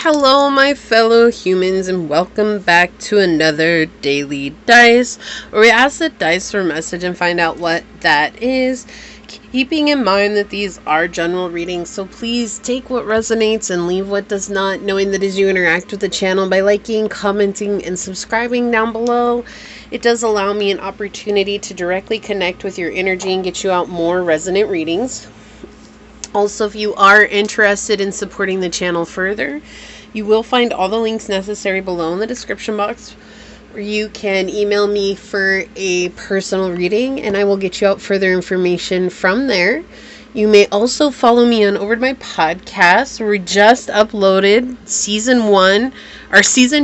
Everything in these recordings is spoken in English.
Hello, my fellow humans, and welcome back to another Daily Dice, where we ask the dice for a message and find out what that is, keeping in mind that these are general readings, so please take what resonates and leave what does not, knowing that as you interact with the channel by liking, commenting, and subscribing down below, it does allow me an opportunity to directly connect with your energy and get you out more resonant readings. Also, if you are interested in supporting the channel further, you will find all the links necessary below in the description box, where you can email me for a personal reading and I will get you out further information from there. You may also follow me on over to my podcast, where we just uploaded season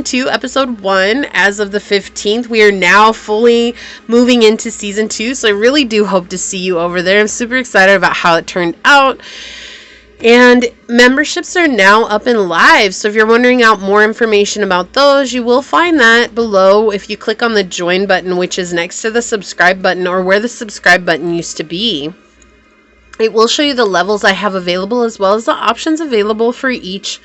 2, episode 1 as of the 15th. We are now fully moving into season 2, so I really do hope to see you over there. I'm super excited about how it turned out. And memberships are now up and live, so if you're wondering out more information about those, you will find that below if you click on the join button, which is next to the subscribe button, or where the subscribe button used to be. It will show you the levels I have available, as well as the options available for each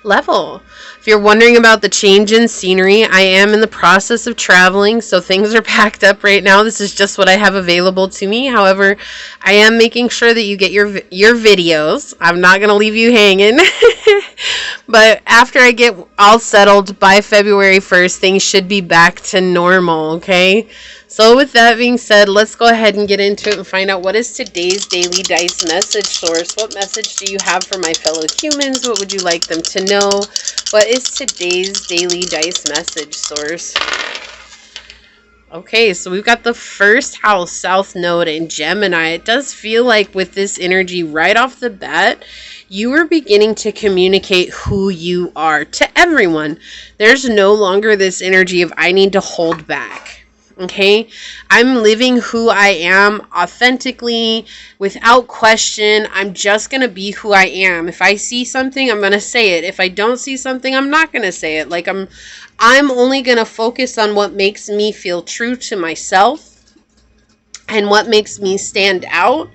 level. If you're wondering about the change in scenery, I am in the process of traveling, so things are packed up right now. This is just what I have available to me. However, I am making sure that you get your videos. I'm not going to leave you hanging. But after I get all settled by February 1st, things should be back to normal, okay? So with that being said, let's go ahead and get into it and find out what is today's Daily Dice message source. What message do you have for my fellow humans? What would you like them to know? What is today's Daily Dice message source? Okay, so we've got the first house, South Node, in Gemini. It does feel like with this energy right off the bat, you are beginning to communicate who you are to everyone. There's no longer this energy of I need to hold back. Okay, I'm living who I am authentically, without question. I'm just going to be who I am. If I see something, I'm going to say it. If I don't see something, I'm not going to say it. Like I'm only going to focus on what makes me feel true to myself and what makes me stand out,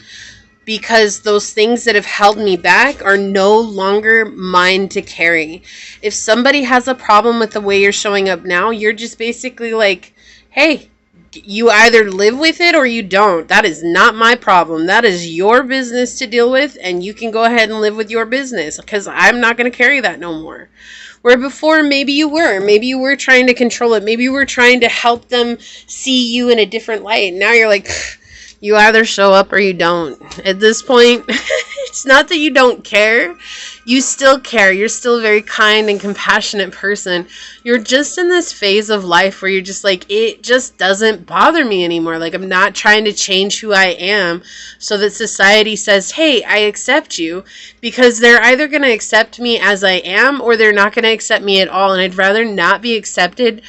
because those things that have held me back are no longer mine to carry. If somebody has a problem with the way you're showing up now, you're just basically like, hey, you either live with it or you don't. That is not my problem. That is your business to deal with, and you can go ahead and live with your business, because I'm not going to carry that no more. Where before, maybe you were trying to control it. Maybe you were trying to help them see you in a different light. Now you're like, you either show up or you don't. At this point, it's not that you don't care. You still care. You're still a very kind and compassionate person. You're just in this phase of life where you're just like, it just doesn't bother me anymore. Like, I'm not trying to change who I am so that society says, hey, I accept you, because they're either going to accept me as I am or they're not going to accept me at all. And I'd rather not be accepted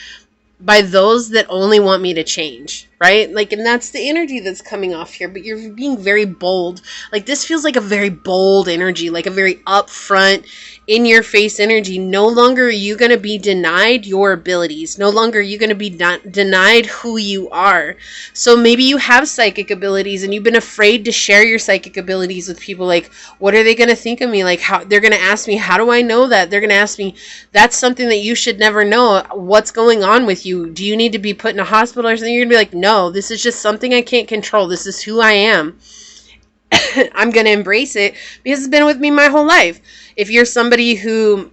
by those that only want me to change, right? Like, and that's the energy that's coming off here, but you're being very bold. Like, this feels like a very bold energy, like a very upfront, in your face energy. No longer are you going to be denied your abilities. No longer are you going to be denied who you are. So maybe you have psychic abilities and you've been afraid to share your psychic abilities with people. Like, what are they going to think of me? Like, how they're going to ask me, how do I know that? They're going to ask me, that's something that you should never know. What's going on with you? Do you need to be put in a hospital or something? You're going to be like, no, this is just something I can't control. This is who I am. I'm going to embrace it because it's been with me my whole life. If you're somebody who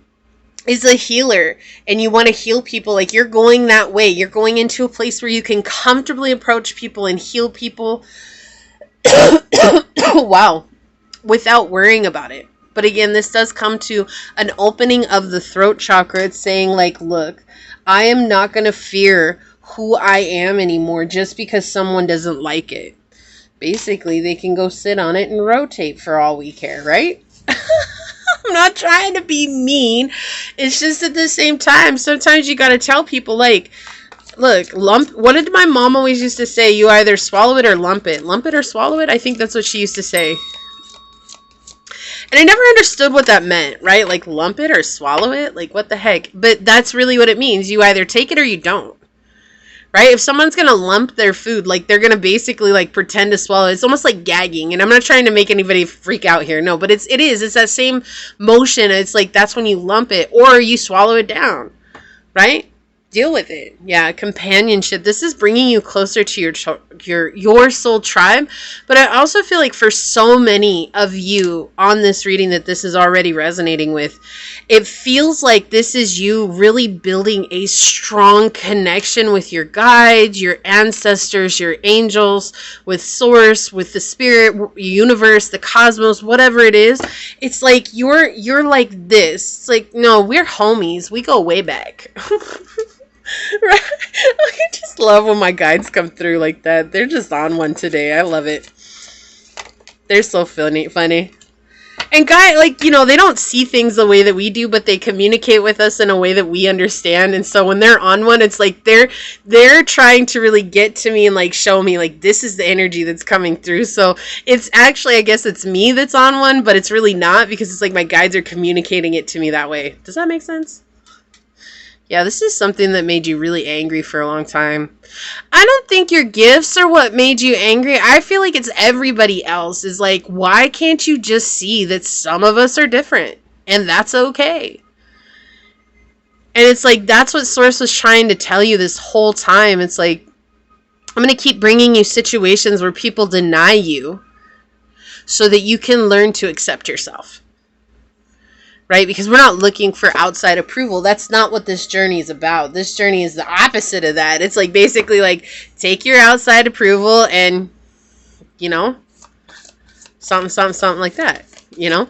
is a healer and you want to heal people, like, you're going that way. You're going into a place where you can comfortably approach people and heal people. Wow. Without worrying about it. But again, this does come to an opening of the throat chakra. It's saying, like, look, I am not going to fear who I am anymore just because someone doesn't like it. Basically, they can go sit on it and rotate for all we care, right? I'm not trying to be mean. It's just at the same time, sometimes you got to tell people, like, look, what did my mom always used to say? You either swallow it or lump it. Lump it or swallow it? I think that's what she used to say. And I never understood what that meant, right? Like, lump it or swallow it? Like, what the heck? But that's really what it means. You either take it or you don't. right? If someone's going to lump their food, like they're going to basically like pretend to swallow, it's almost like gagging. And I'm not trying to make anybody freak out here. No, but it's that same motion. It's like, that's when you lump it or you swallow it down, right? Deal with it. Yeah, companionship. This is bringing you closer to your soul tribe. But I also feel like for so many of you on this reading that this is already resonating with, it feels like this is you really building a strong connection with your guides, your ancestors, your angels, with source, with the spirit, universe, the cosmos, whatever it is. It's like you're like this. It's like, no, we're homies. We go way back. Right? I just love when my guides come through like that. They're just on one today. I love it. They're so funny. And like, you know, they don't see things the way that we do, but they communicate with us in a way that we understand. And so when they're on one, it's like they're trying to really get to me and like show me like this is the energy that's coming through. So it's actually, I guess it's me that's on one, but it's really not, because it's like my guides are communicating it to me that way. Does that make sense? Yeah, this is something that made you really angry for a long time. I don't think your gifts are what made you angry. I feel like it's everybody else. Is like, why can't you just see that some of us are different? And that's okay. And it's like, that's what Source was trying to tell you this whole time. It's like, I'm going to keep bringing you situations where people deny you so that you can learn to accept yourself. Right? Because we're not looking for outside approval. That's not what this journey is about. This journey is the opposite of that. It's like basically like take your outside approval and, you know, something like that, you know?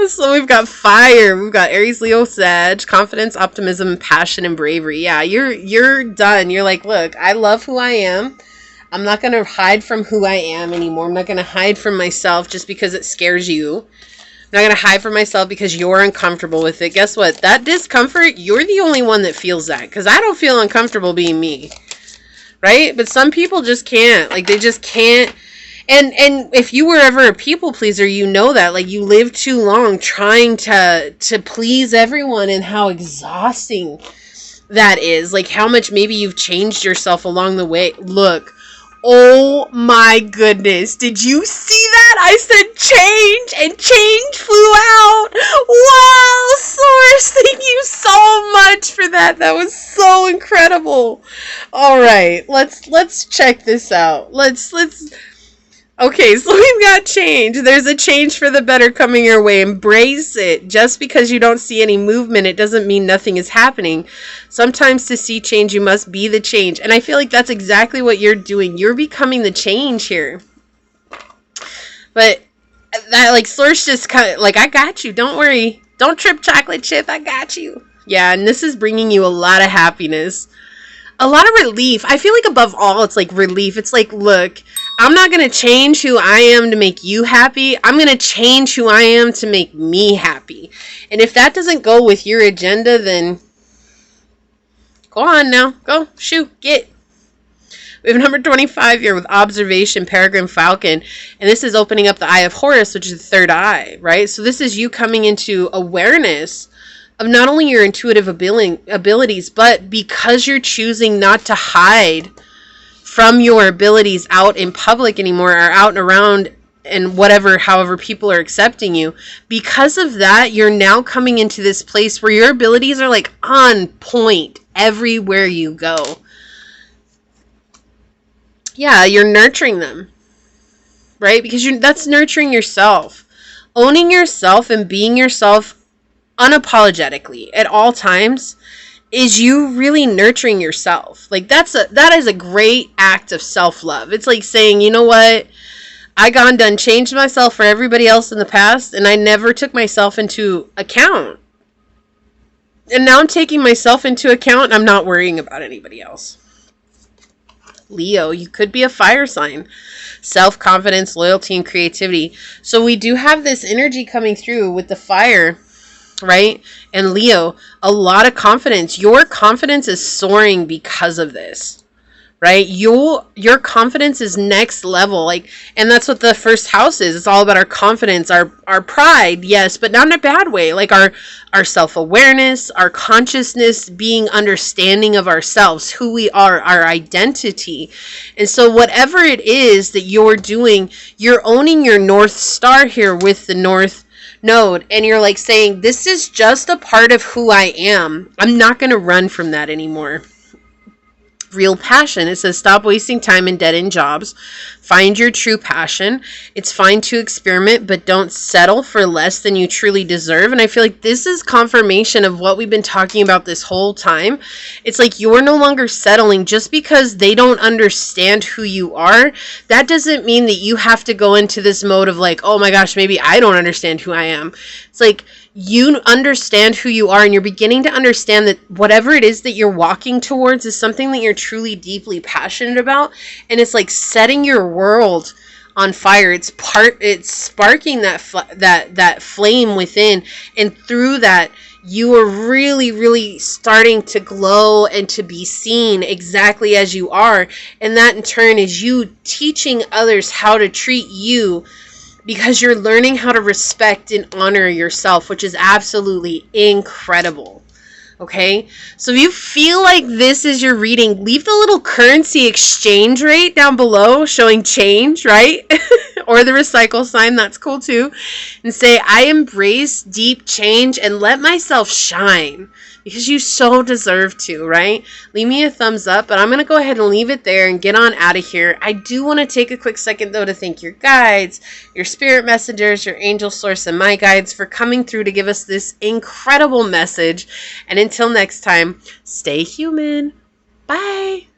So we've got fire. We've got Aries, Leo, Sag, confidence, optimism, passion, and bravery. Yeah, you're done. You're like, look, I love who I am. I'm not going to hide from who I am anymore. I'm not going to hide from myself just because it scares you. I'm not going to hide from myself because you're uncomfortable with it. Guess what? That discomfort, you're the only one that feels that. Because I don't feel uncomfortable being me. Right? But some people just can't. Like, they just can't. And if you were ever a people pleaser, you know that. Like, you live too long trying to please everyone, and how exhausting that is. Like, how much maybe you've changed yourself along the way. Look. Oh my goodness. Did you see that? I said change, and change flew out. Wow, Source, thank you so much for that. That was so incredible. All right, let's check this out. Okay, so we've got change. There's a change for the better coming your way. Embrace it. Just because you don't see any movement, it doesn't mean nothing is happening. Sometimes to see change, you must be the change. And I feel like that's exactly what you're doing. You're becoming the change here. But that, like, Source just kind of, like, I got you. Don't worry. Don't trip, chocolate chip. I got you. Yeah, and this is bringing you a lot of happiness. A lot of relief. I feel like above all, it's like relief. It's like, look, I'm not going to change who I am to make you happy. I'm going to change who I am to make me happy. And if that doesn't go with your agenda, then go on now. Go, shoot, get. We have number 25 here with observation, peregrine falcon. And this is opening up the eye of Horus, which is the third eye, right? So this is you coming into awareness of not only your intuitive abilities, but because you're choosing not to hide from your abilities out in public anymore, or out and around and however people are accepting you. Because of that, you're now coming into this place where your abilities are like on point everywhere you go. Yeah, you're nurturing them, right? Because that's nurturing yourself. Owning yourself and being yourself unapologetically at all times is you really nurturing yourself. Like that is a great act of self-love. It's like saying, you know what? I done changed myself for everybody else in the past, and I never took myself into account. And now I'm taking myself into account, and I'm not worrying about anybody else. Leo, you could be a fire sign. Self-confidence, loyalty, and creativity. So we do have this energy coming through with the fire, right? And Leo, a lot of confidence. Your confidence is soaring because of this, right? Your confidence is next level. Like, and that's what the first house is. It's all about our confidence, our pride, yes, but not in a bad way. Like our self-awareness, our consciousness, being understanding of ourselves, who we are, our identity. And so whatever it is that you're doing, you're owning your North Star here with the North Node, and you're like saying, this is just a part of who I am. I'm not going to run from that anymore. Real passion. It says, stop wasting time in dead-end jobs. Find your true passion. It's fine to experiment, but don't settle for less than you truly deserve. And I feel like this is confirmation of what we've been talking about this whole time. It's like you're no longer settling just because they don't understand who you are. That doesn't mean that you have to go into this mode of like, oh my gosh, maybe I don't understand who I am. It's like you understand who you are, and you're beginning to understand that whatever it is that you're walking towards is something that you're truly deeply passionate about, and it's like setting your world on fire. It's sparking that flame within, and through that you are really, really starting to glow and to be seen exactly as you are. And that in turn is you teaching others how to treat you, because you're learning how to respect and honor yourself, which is absolutely incredible. Okay, so if you feel like this is your reading, leave the little currency exchange rate down below showing change, right? Or the recycle sign, that's cool too. And say, I embrace deep change and let myself shine, because you so deserve to, right? Leave me a thumbs up, but I'm going to go ahead and leave it there and get on out of here. I do want to take a quick second, though, to thank your guides, your spirit messengers, your angel source, and my guides for coming through to give us this incredible message. And until next time, stay human. Bye.